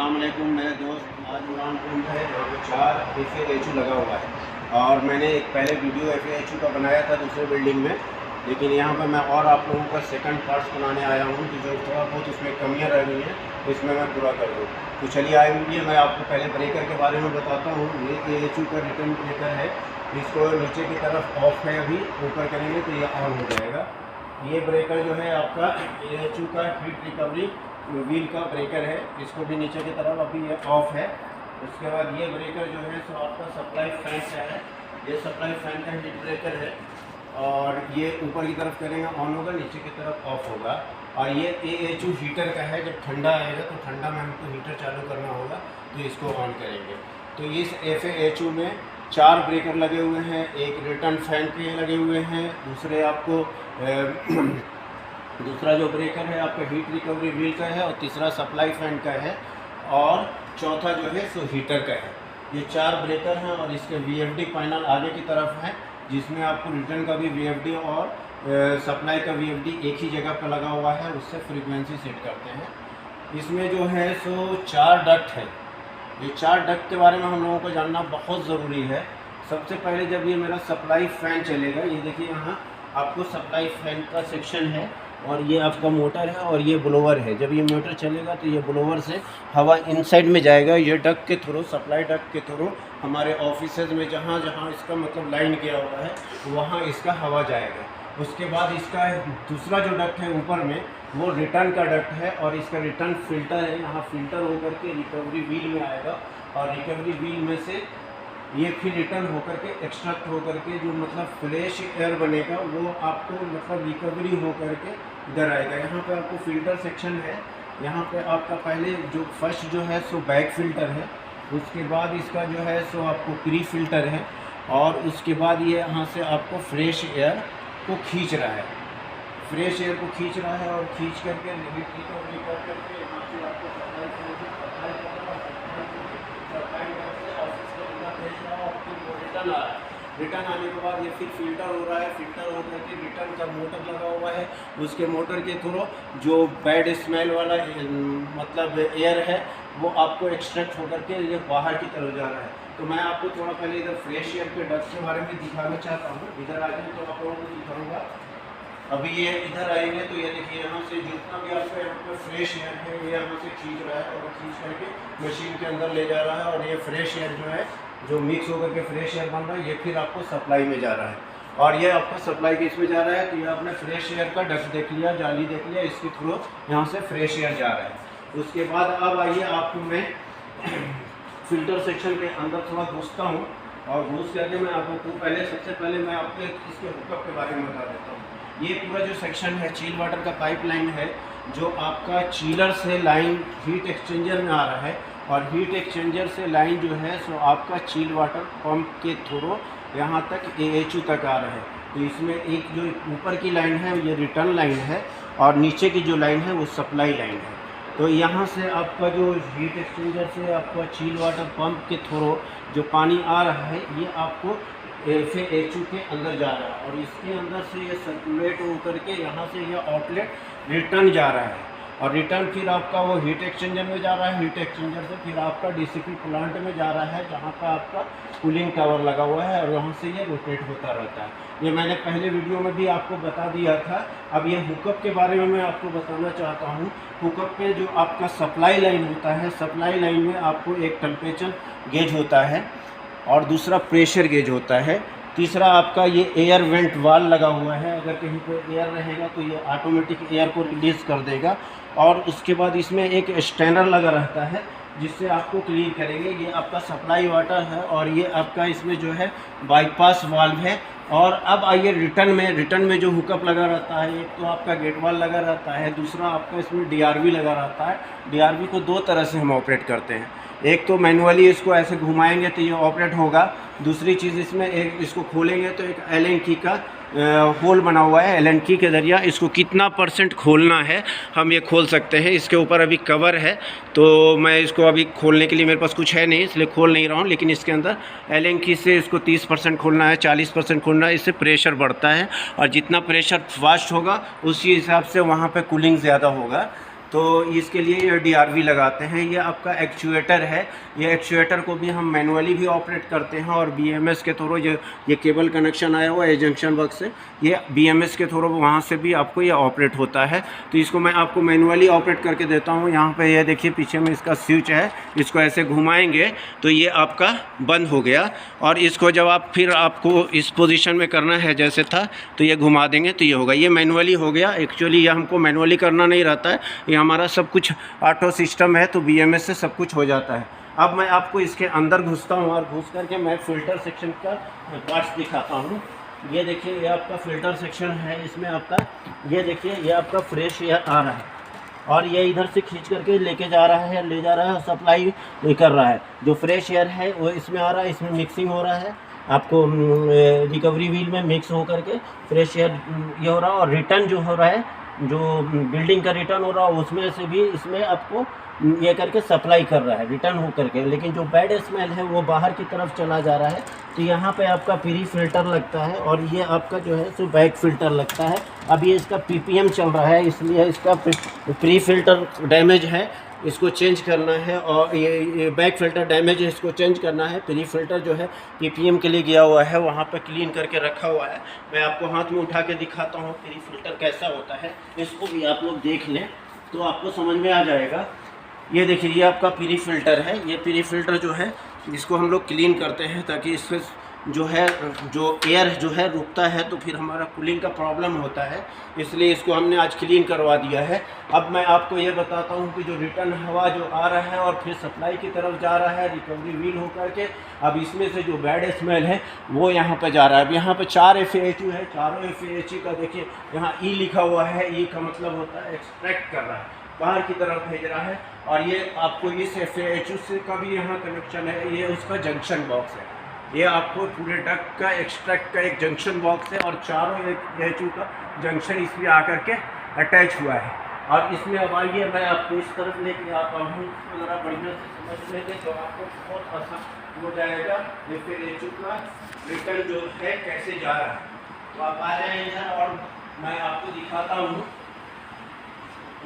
अस्सलाम वालेकुम मेरे दोस्त। आज उड़ान कुंड है जहाँ पे 4 FAHU लगा हुआ है और मैंने एक पहले वीडियो FAHU का बनाया था दूसरे बिल्डिंग में, लेकिन यहाँ पर मैं और आप लोगों का सेकंड पार्ट्स बनाने आया हूँ कि जो थोड़ा बहुत उसमें कमियाँ रह गई हैं इसमें मैं पूरा कर दूँ। तो चलिए आएंगे, मैं आपको पहले ब्रेकर के बारे में बताता हूँ। ये AHU का रिटर्न ब्रेकर है, इसको नीचे की तरफ ऑफ है, अभी ऊपर करेंगे तो ये ऑन हो जाएगा। ये ब्रेकर जो है आपका AHU का हीट रिकवरी व्हील का ब्रेकर है, इसको भी नीचे की तरफ अभी ये ऑफ है। उसके बाद ये ब्रेकर जो है सो आपका सप्लाई फैन का है, ये सप्लाई फैन का हीट ब्रेकर है और ये ऊपर की तरफ करेंगे ऑन होगा, नीचे की तरफ ऑफ होगा। और ये AHU हीटर का है, जब ठंडा आएगा तो ठंडा में हमको हीटर चालू करना होगा तो इसको ऑन करेंगे। तो इस FAHU में 4 ब्रेकर लगे हुए हैं, एक रिटर्न फैन के लगे हुए हैं, दूसरे आपको दूसरा जो ब्रेकर है आपका हीट रिकवरी व्हील का है और तीसरा सप्लाई फैन का है और चौथा जो है सो हीटर का है। ये 4 ब्रेकर हैं और इसके VFD पैनल आगे की तरफ है, जिसमें आपको रिटर्न का भी VFD और सप्लाई का VFD एक ही जगह पर लगा हुआ है, उससे फ्रीक्वेंसी सेट करते हैं। इसमें जो है सो 4 डक्ट है। ये 4 डक्ट के बारे में हम लोगों को जानना बहुत ज़रूरी है। सबसे पहले जब ये मेरा सप्लाई फ़ैन चलेगा, ये देखिए यहाँ आपको सप्लाई फ़ैन का सेक्शन है और ये आपका मोटर है और ये ब्लोवर है। जब ये मोटर चलेगा तो ये ब्लोवर से हवा इनसाइड में जाएगा, ये डक्ट के थ्रू, सप्लाई डक्ट के थ्रू हमारे ऑफिसेज में जहाँ जहाँ इसका मतलब लाइन किया हुआ है वहाँ इसका हवा जाएगा। उसके बाद इसका दूसरा जो डक्ट है ऊपर में वो रिटर्न का डक्ट है और इसका रिटर्न फिल्टर है, यहाँ फिल्टर होकर के रिकवरी व्हील में आएगा और रिकवरी व्हील में से ये फिर रिटर्न होकर के एक्सट्रैक्ट होकर के जो मतलब फ्रेश एयर बनेगा वो आपको मतलब रिकवरी होकर के इधर आएगा। यहाँ पे आपको फ़िल्टर सेक्शन है, यहाँ पे आपका पहले जो फर्स्ट जो है सो बैक फ़िल्टर है, उसके बाद इसका जो है सो आपको प्री फ़िल्टर है और उसके बाद ये यहाँ से आपको फ्रेश एयर को खींच रहा है, फ्रेश एयर को खींच रहा है और खींच करके रिकवरी कर करके यहाँ से आपको रिटर्न आने के बाद ये फिर फिल्टर हो रहा है, फिल्टर हो करके रिटर्न का मोटर लगा हुआ है, उसके मोटर के थ्रू जो बैड स्मेल वाला मतलब एयर है वो आपको एक्सट्रैक्ट होकर के ये बाहर की तरफ जा रहा है। तो मैं आपको थोड़ा पहले इधर फ्रेश एयर के डस्ट के बारे में दिखाना चाहता हूँ। इधर आ जाए तो आप लोगों को दिखाऊँगा। अभी ये इधर आएंगे तो ये देखिए यहाँ से जितना भी आपका यहाँ पर फ्रेश एयर है ये यहाँ से खींच रहा है और खींच करके मशीन के अंदर ले जा रहा है और ये फ्रेश एयर जो है जो मिक्स होकर के फ्रेश एयर बन रहा है ये फिर आपको सप्लाई में जा रहा है और ये आपका सप्लाई किस में जा रहा है। तो ये आपने फ्रेश एयर का डस्ट देख लिया, जाली देख लिया, इसके थ्रू यहाँ से फ्रेश एयर जा रहा है। उसके बाद अब आइए आपको मैं फ़िल्टर सेक्शन के अंदर थोड़ा घुसता हूँ और घुस करके मैं आपको सबसे पहले मैं आपको इसके हुकअप के बारे में बता देता हूँ। ये पूरा जो सेक्शन है चिल वाटर का पाइपलाइन है जो आपका चिलर से लाइन हीट एक्सचेंजर में आ रहा है और हीट एक्सचेंजर से लाइन जो है सो आपका चिल वाटर पंप के थ्रू यहाँ तक AHU तक आ रहा है। तो इसमें एक जो ऊपर की लाइन है ये रिटर्न लाइन है और नीचे की जो लाइन है वो सप्लाई लाइन है। तो यहाँ से आपका जो हीट एक्सचेंजर से आपका चिल वाटर पंप के थ्रू जो पानी आ रहा है ये आपको FAHU के अंदर जा रहा है और इसके अंदर से ये सर्कुलेट होकर के यहाँ से ये आउटलेट रिटर्न जा रहा है और रिटर्न फिर आपका वो हीट एक्सचेंजर में जा रहा है, हीट एक्सचेंजर से फिर आपका DCP प्लांट में जा रहा है जहाँ पर आपका कूलिंग टावर लगा हुआ है और वहाँ से ये रोटेट होता रहता है। ये मैंने पहले वीडियो में भी आपको बता दिया था। अब ये हुकअप के बारे में मैं आपको बताना चाहता हूँ। हुकअप पे जो आपका सप्लाई लाइन होता है, सप्लाई लाइन में आपको एक टेम्परेचर गेज होता है और दूसरा प्रेशर गेज होता है, तीसरा आपका ये एयर वेंट वाल लगा हुआ है। अगर कहीं पर एयर रहेगा तो ये ऑटोमेटिक एयर को रिलीज़ कर देगा और उसके बाद इसमें एक स्टैंडर लगा रहता है जिससे आपको क्लीन करेंगे। ये आपका सप्लाई वाटर है और ये आपका इसमें जो है बाईपास वाल्व है। और अब आइए रिटर्न में जो हुकअप लगा रहता है, एक तो आपका गेट वाल लगा रहता है, दूसरा आपका इसमें DRV लगा रहता है। DRV को 2 तरह से हम ऑपरेट करते हैं, एक तो मैनुअली इसको ऐसे घुमाएंगे तो ये ऑपरेट होगा, दूसरी चीज़ इसमें एक इसको खोलेंगे तो एक एलन की का होल बना हुआ है, एलन की के ज़रिए इसको कितना % खोलना है हम ये खोल सकते हैं। इसके ऊपर अभी कवर है तो मैं इसको अभी खोलने के लिए मेरे पास कुछ है नहीं इसलिए खोल नहीं रहा हूँ, लेकिन इसके अंदर एलन की से इसको 30% खोलना है, 40% खोलना है। इससे प्रेशर बढ़ता है और जितना प्रेशर फास्ट होगा उसी हिसाब से वहाँ पे कूलिंग ज़्यादा होगा। तो इसके लिए ये DRV लगाते हैं। ये आपका एक्चुएटर है, ये एक्चुएटर को भी हम मैनुअली भी ऑपरेट करते हैं और BMS के थ्रू ये केबल कनेक्शन आया हुआ है जंक्शन बॉक्स से, ये BMS के थ्रू वहाँ से भी आपको ये ऑपरेट होता है। तो इसको मैं आपको मैनुअली ऑपरेट करके देता हूँ। यहाँ पे ये देखिए पीछे में इसका स्विच है, इसको ऐसे घुमाएंगे तो ये आपका बंद हो गया। और इसको जब आप फिर आपको इस पोजीशन में करना है जैसे था, तो ये घुमा देंगे तो ये होगा। ये मैनुअली हो गया। एक्चुअली ये हमको मैनुअली करना नहीं रहता है, ये हमारा सब कुछ ऑटो सिस्टम है, तो BMS से सब कुछ हो जाता है। अब मैं आपको इसके अंदर घुसता हूँ और घुस करके मैं फ़िल्टर सेक्शन का पार्ट्स दिखाता हूँ। ये देखिए ये आपका फ़िल्टर सेक्शन है, इसमें आपका ये देखिए ये आपका फ्रेश एयर आ रहा है और ये इधर से खींच करके लेके जा रहा है, ले जा रहा है, सप्लाई कर रहा है। जो फ्रेश एयर है वो इसमें आ रहा है, इसमें मिक्सिंग हो रहा है, आपको रिकवरी व्हील में मिक्स हो करके फ्रेश एयर ये हो रहा है। और रिटर्न जो हो रहा है, जो बिल्डिंग का रिटर्न हो रहा है, उसमें से भी इसमें आपको ये करके सप्लाई कर रहा है रिटर्न हो करके। लेकिन जो बैड स्मेल है वो बाहर की तरफ चला जा रहा है। तो यहाँ पे आपका प्री फिल्टर लगता है और ये आपका जो है सो बैक फिल्टर लगता है। अब ये इसका PPM चल रहा है, इसलिए इसका प्री फिल्टर डैमेज है, इसको चेंज करना है। और ये बैक फिल्टर डैमेज है, इसको चेंज करना है। प्री फिल्टर जो है PPM के लिए गया हुआ है, वहाँ पर क्लीन करके रखा हुआ है। मैं आपको हाथ में उठा के दिखाता हूँ प्री फिल्टर कैसा होता है, इसको भी आप लोग देख लें तो आपको समझ में आ जाएगा। ये देखिए ये आपका प्री फिल्टर है। ये प्री फिल्टर जो है इसको हम लोग क्लीन करते हैं ताकि इससे जो है जो एयर जो है रुकता है तो फिर हमारा कूलिंग का प्रॉब्लम होता है, इसलिए इसको हमने आज क्लीन करवा दिया है। अब मैं आपको ये बताता हूँ कि जो रिटर्न हवा जो आ रहा है और फिर सप्लाई की तरफ जा रहा है रिकवरी व्हील हो करके, अब इसमें से जो बैड स्मेल है वो यहाँ पे जा रहा है। अब यहाँ पे 4 FAHU है, चारों FAHU का देखिए यहाँ E लिखा हुआ है। E का मतलब होता है एक्सट्रैक्ट कर रहा है, बाहर की तरफ भेज रहा है। और ये आपको इस FAHU से का भी यहाँ कनेक्शन है, ये उसका जंक्शन बॉक्स है। ये आपको पूरे डक्ट का एक्सट्रैक्ट का एक जंक्शन बॉक्स है और चारों FAHU का जंक्शन इसमें आकर के अटैच हुआ है। और इसमें अब आइए मैं आपको इस तरफ लेके आता हूँ, तो ज़रा बढ़िया से समझ लेंगे तो आपको बहुत आसान हो जाएगा FAHU का रिटर्न जो है कैसे जा रहा है। तो आप आ जाए इधर और मैं आपको दिखाता हूँ।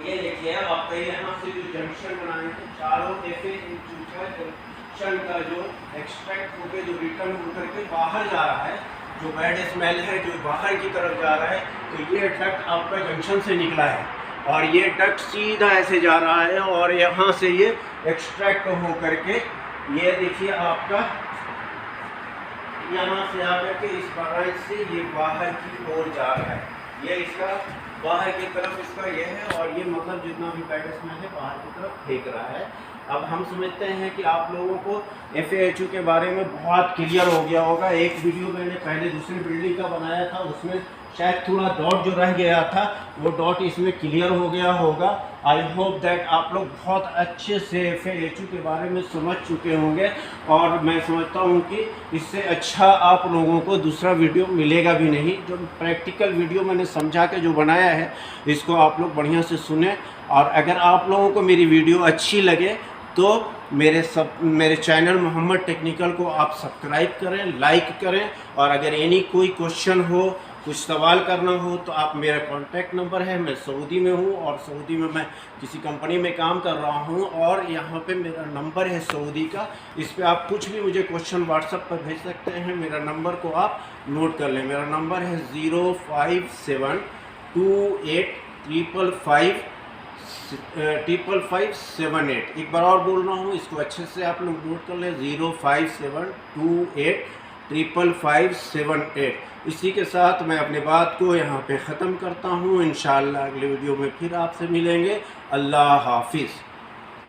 ये देखिए आप यहाँ से जो जंक्शन बनाए थे, चारों FAHU का जंक्शन का जो एक्सट्रैक्ट होकर जो रिटर्न होकर के बाहर जा रहा है, जो बैड स्मेल है जो बाहर की तरफ जा रहा है, तो ये डक्ट आपका जंक्शन से निकला है और ये डक्ट सीधा ऐसे जा रहा है और यहाँ से ये एक्सट्रैक्ट हो करके ये देखिए आपका यहाँ से आकर के इस ब्रांच से ये बाहर की ओर जा रहा है। ये इसका बाहर की तरफ इसका ये है और ये मतलब जितना भी बैड स्मेल है बाहर की तरफ फेंक रहा है। अब हम समझते हैं कि आप लोगों को FAHU के बारे में बहुत क्लियर हो गया होगा। एक वीडियो मैंने पहले दूसरी बिल्डिंग का बनाया था, उसमें शायद थोड़ा डॉट जो रह गया था वो डॉट इसमें क्लियर हो गया होगा। आई होप दैट आप लोग बहुत अच्छे से FAHU के बारे में समझ चुके होंगे और मैं समझता हूँ कि इससे अच्छा आप लोगों को दूसरा वीडियो मिलेगा भी नहीं। जो प्रैक्टिकल वीडियो मैंने समझा के जो बनाया है इसको आप लोग बढ़िया से सुने। और अगर आप लोगों को मेरी वीडियो अच्छी लगे तो मेरे चैनल मोहम्मद टेक्निकल को आप सब्सक्राइब करें, लाइक करें। और अगर एनी कोई क्वेश्चन हो, कुछ सवाल करना हो तो आप मेरा कॉन्टैक्ट नंबर है। मैं सऊदी में हूँ और सऊदी में मैं किसी कंपनी में काम कर रहा हूँ और यहाँ पे मेरा नंबर है सऊदी का। इस पर आप कुछ भी मुझे क्वेश्चन व्हाट्सएप पर भेज सकते हैं। मेरा नंबर को आप नोट कर लें। मेरा नंबर है 057285558। एक बार और बोल रहा हूँ, इसको अच्छे से आप लोग नोट कर लें, 057285558। इसी के साथ मैं अपनी बात को यहाँ पे ख़त्म करता हूँ। इंशाअल्लाह अगले वीडियो में फिर आपसे मिलेंगे। अल्लाह हाफिज़।